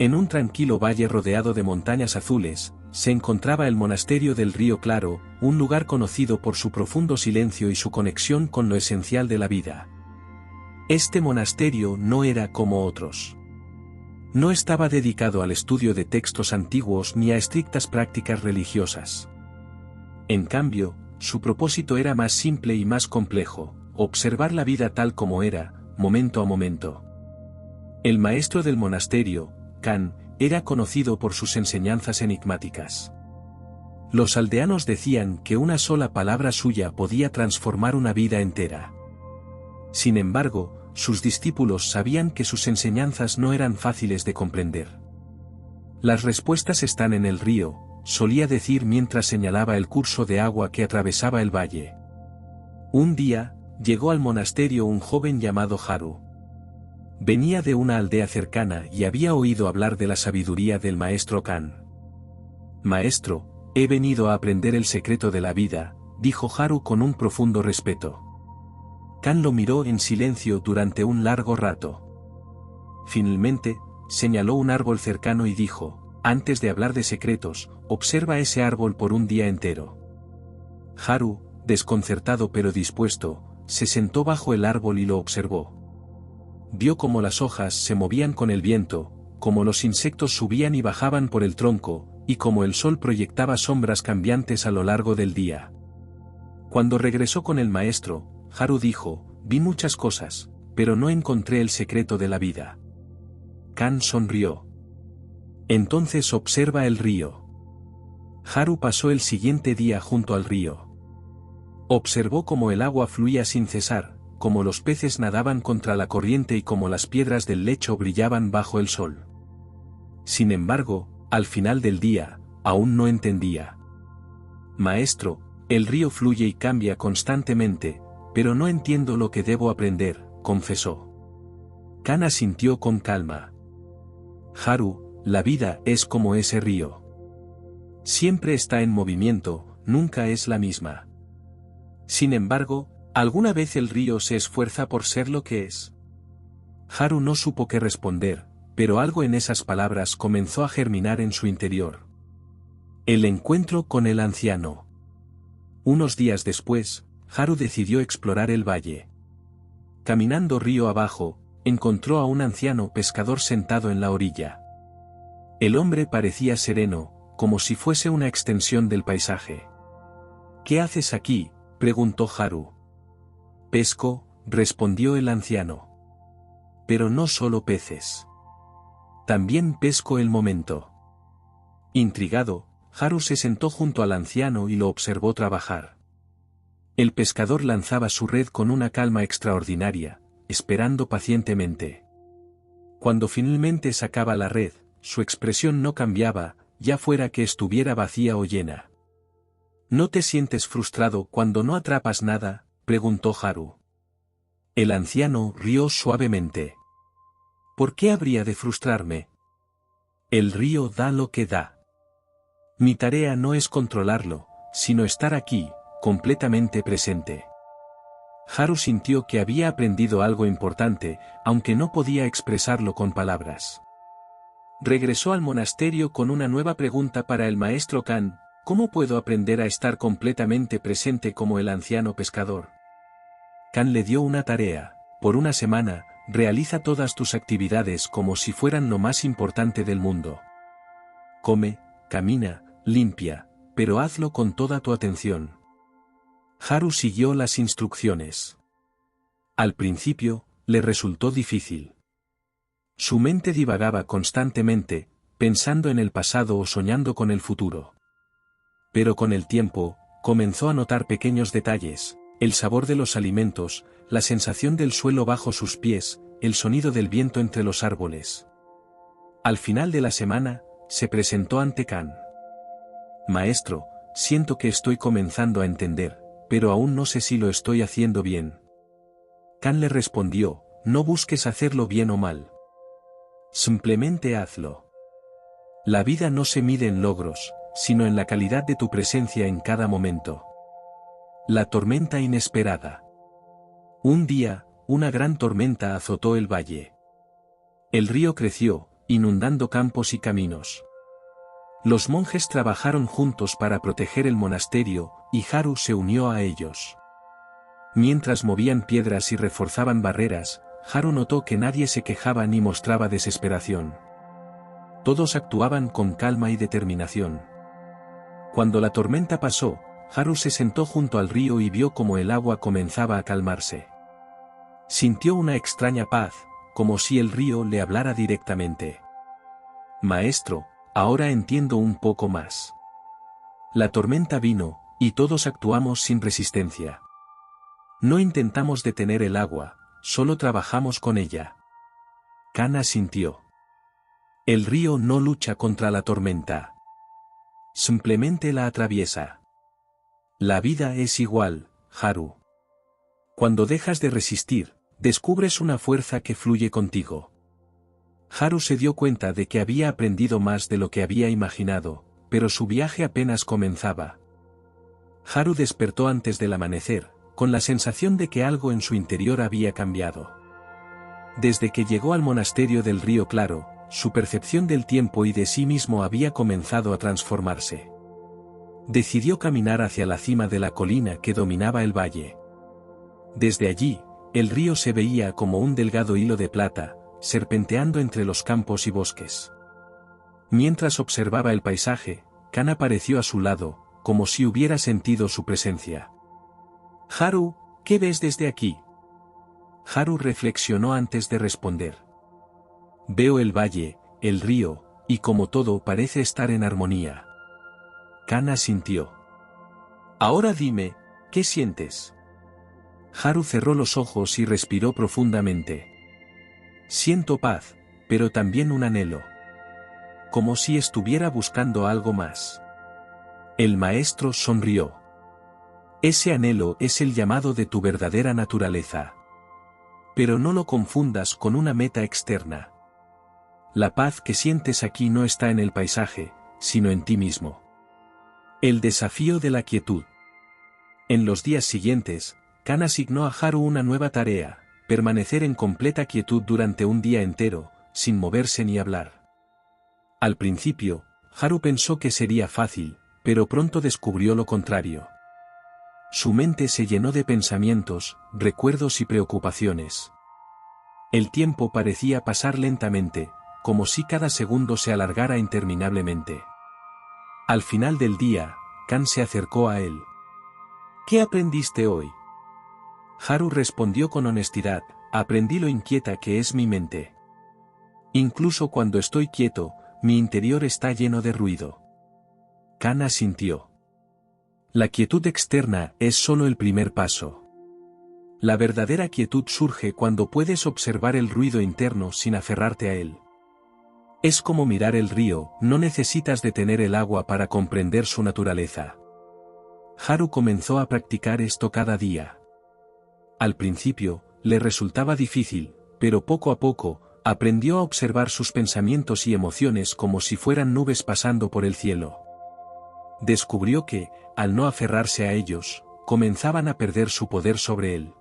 En un tranquilo valle rodeado de montañas azules, se encontraba el monasterio del Río Claro, un lugar conocido por su profundo silencio y su conexión con lo esencial de la vida. Este monasterio no era como otros. No estaba dedicado al estudio de textos antiguos ni a estrictas prácticas religiosas. En cambio, su propósito era más simple y más complejo: observar la vida tal como era, momento a momento. El maestro del monasterio, Kan, era conocido por sus enseñanzas enigmáticas. Los aldeanos decían que una sola palabra suya podía transformar una vida entera. Sin embargo, sus discípulos sabían que sus enseñanzas no eran fáciles de comprender. Las respuestas están en el río, solía decir mientras señalaba el curso de agua que atravesaba el valle. Un día, llegó al monasterio un joven llamado Haru. Venía de una aldea cercana y había oído hablar de la sabiduría del maestro Kan. «Maestro, he venido a aprender el secreto de la vida», dijo Haru con un profundo respeto. Kan lo miró en silencio durante un largo rato. Finalmente, señaló un árbol cercano y dijo: «Antes de hablar de secretos, observa ese árbol por un día entero». Haru, desconcertado pero dispuesto, se sentó bajo el árbol y lo observó. Vio cómo las hojas se movían con el viento, cómo los insectos subían y bajaban por el tronco, y cómo el sol proyectaba sombras cambiantes a lo largo del día. Cuando regresó con el maestro, Haru dijo: «Vi muchas cosas, pero no encontré el secreto de la vida». Kan sonrió. «Entonces observa el río». Haru pasó el siguiente día junto al río. Observó cómo el agua fluía sin cesar, cómo los peces nadaban contra la corriente y cómo las piedras del lecho brillaban bajo el sol. Sin embargo, al final del día, aún no entendía. «Maestro, el río fluye y cambia constantemente, pero no entiendo lo que debo aprender», confesó. Kan asintió con calma. «Haru, la vida es como ese río. Siempre está en movimiento, nunca es la misma. Sin embargo, ¿alguna vez el río se esfuerza por ser lo que es?». Haru no supo qué responder, pero algo en esas palabras comenzó a germinar en su interior. El encuentro con el anciano. Unos días después, Haru decidió explorar el valle. Caminando río abajo, encontró a un anciano pescador sentado en la orilla. El hombre parecía sereno, como si fuese una extensión del paisaje. «¿Qué haces aquí?», preguntó Haru. «Pesco», respondió el anciano. «Pero no solo peces. También pesco el momento». Intrigado, Haru se sentó junto al anciano y lo observó trabajar. El pescador lanzaba su red con una calma extraordinaria, esperando pacientemente. Cuando finalmente sacaba la red, su expresión no cambiaba, ya fuera que estuviera vacía o llena. «¿No te sientes frustrado cuando no atrapas nada?», preguntó Haru. El anciano rió suavemente. «¿Por qué habría de frustrarme? El río da lo que da. Mi tarea no es controlarlo, sino estar aquí, completamente presente». Haru sintió que había aprendido algo importante, aunque no podía expresarlo con palabras. Regresó al monasterio con una nueva pregunta para el maestro Kan: «¿Cómo puedo aprender a estar completamente presente como el anciano pescador?». Kan le dio una tarea: «Por una semana, realiza todas tus actividades como si fueran lo más importante del mundo. Come, camina, limpia, pero hazlo con toda tu atención». Haru siguió las instrucciones. Al principio, le resultó difícil. Su mente divagaba constantemente, pensando en el pasado o soñando con el futuro. Pero con el tiempo, comenzó a notar pequeños detalles: el sabor de los alimentos, la sensación del suelo bajo sus pies, el sonido del viento entre los árboles. Al final de la semana, se presentó ante Kan. «Maestro, siento que estoy comenzando a entender, pero aún no sé si lo estoy haciendo bien». Kan le respondió: «No busques hacerlo bien o mal. Simplemente hazlo. La vida no se mide en logros, sino en la calidad de tu presencia en cada momento». La tormenta inesperada. Un día, una gran tormenta azotó el valle. El río creció, inundando campos y caminos. Los monjes trabajaron juntos para proteger el monasterio, y Haru se unió a ellos. Mientras movían piedras y reforzaban barreras, Haru notó que nadie se quejaba ni mostraba desesperación. Todos actuaban con calma y determinación. Cuando la tormenta pasó, Haru se sentó junto al río y vio cómo el agua comenzaba a calmarse. Sintió una extraña paz, como si el río le hablara directamente. Maestro, ahora entiendo un poco más. La tormenta vino, y todos actuamos sin resistencia. No intentamos detener el agua, solo trabajamos con ella. Kana sintió. El río no lucha contra la tormenta. Simplemente la atraviesa. La vida es igual, Haru. Cuando dejas de resistir, descubres una fuerza que fluye contigo. Haru se dio cuenta de que había aprendido más de lo que había imaginado, pero su viaje apenas comenzaba. Haru despertó antes del amanecer, con la sensación de que algo en su interior había cambiado. Desde que llegó al monasterio del Río Claro, su percepción del tiempo y de sí mismo había comenzado a transformarse. Decidió caminar hacia la cima de la colina que dominaba el valle. Desde allí, el río se veía como un delgado hilo de plata, serpenteando entre los campos y bosques. Mientras observaba el paisaje, Kana apareció a su lado, como si hubiera sentido su presencia. Haru, ¿qué ves desde aquí? Haru reflexionó antes de responder. Veo el valle, el río, y como todo parece estar en armonía. Kana sintió. Ahora dime, ¿qué sientes? Haru cerró los ojos y respiró profundamente. Siento paz, pero también un anhelo. Como si estuviera buscando algo más. El maestro sonrió. Ese anhelo es el llamado de tu verdadera naturaleza. Pero no lo confundas con una meta externa. La paz que sientes aquí no está en el paisaje, sino en ti mismo. El desafío de la quietud. En los días siguientes, Kana asignó a Haru una nueva tarea, permanecer en completa quietud durante un día entero, sin moverse ni hablar. Al principio, Haru pensó que sería fácil, pero pronto descubrió lo contrario. Su mente se llenó de pensamientos, recuerdos y preocupaciones. El tiempo parecía pasar lentamente, como si cada segundo se alargara interminablemente. Al final del día, Kan se acercó a él. ¿Qué aprendiste hoy? Haru respondió con honestidad, aprendí lo inquieta que es mi mente. Incluso cuando estoy quieto, mi interior está lleno de ruido. Kan asintió. La quietud externa es solo el primer paso. La verdadera quietud surge cuando puedes observar el ruido interno sin aferrarte a él. Es como mirar el río, no necesitas detener el agua para comprender su naturaleza. Haru comenzó a practicar esto cada día. Al principio, le resultaba difícil, pero poco a poco, aprendió a observar sus pensamientos y emociones como si fueran nubes pasando por el cielo. Descubrió que, al no aferrarse a ellos, comenzaban a perder su poder sobre él.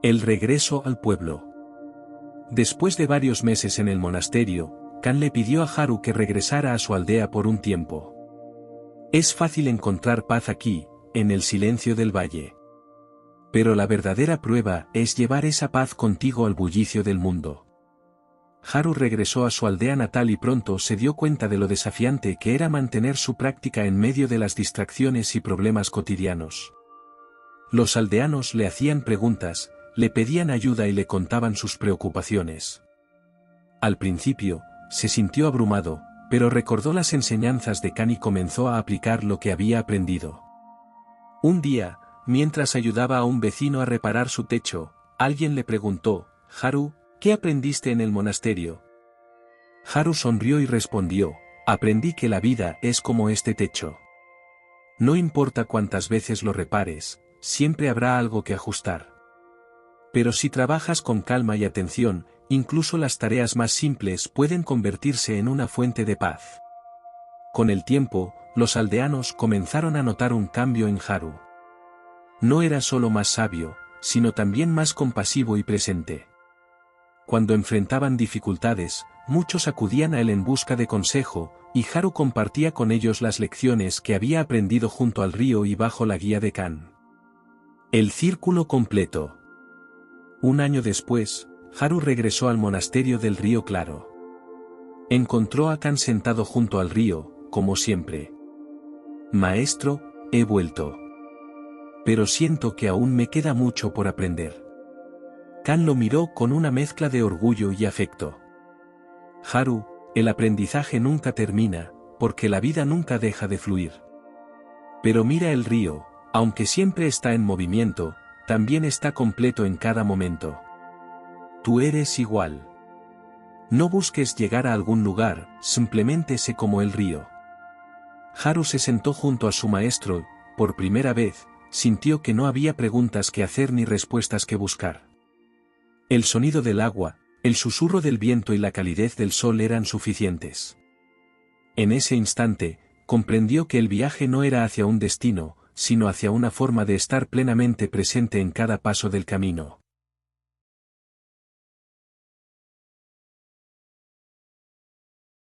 El regreso al pueblo. Después de varios meses en el monasterio, Kan le pidió a Haru que regresara a su aldea por un tiempo. Es fácil encontrar paz aquí, en el silencio del valle. Pero la verdadera prueba es llevar esa paz contigo al bullicio del mundo. Haru regresó a su aldea natal y pronto se dio cuenta de lo desafiante que era mantener su práctica en medio de las distracciones y problemas cotidianos. Los aldeanos le hacían preguntas, le pedían ayuda y le contaban sus preocupaciones. Al principio, se sintió abrumado, pero recordó las enseñanzas de Kan y comenzó a aplicar lo que había aprendido. Un día, mientras ayudaba a un vecino a reparar su techo, alguien le preguntó, Haru, ¿qué aprendiste en el monasterio? Haru sonrió y respondió, aprendí que la vida es como este techo. No importa cuántas veces lo repares, siempre habrá algo que ajustar. Pero si trabajas con calma y atención, incluso las tareas más simples pueden convertirse en una fuente de paz. Con el tiempo, los aldeanos comenzaron a notar un cambio en Haru. No era solo más sabio, sino también más compasivo y presente. Cuando enfrentaban dificultades, muchos acudían a él en busca de consejo, y Haru compartía con ellos las lecciones que había aprendido junto al río y bajo la guía de Kan. El círculo completo. Un año después, Haru regresó al monasterio del Río Claro. Encontró a Kan sentado junto al río, como siempre. Maestro, he vuelto. Pero siento que aún me queda mucho por aprender. Kan lo miró con una mezcla de orgullo y afecto. Haru, el aprendizaje nunca termina, porque la vida nunca deja de fluir. Pero mira el río, aunque siempre está en movimiento, también está completo en cada momento. Tú eres igual. No busques llegar a algún lugar, simplemente sé como el río. Haru se sentó junto a su maestro, por primera vez, sintió que no había preguntas que hacer ni respuestas que buscar. El sonido del agua, el susurro del viento y la calidez del sol eran suficientes. En ese instante, comprendió que el viaje no era hacia un destino, sino hacia una forma de estar plenamente presente en cada paso del camino.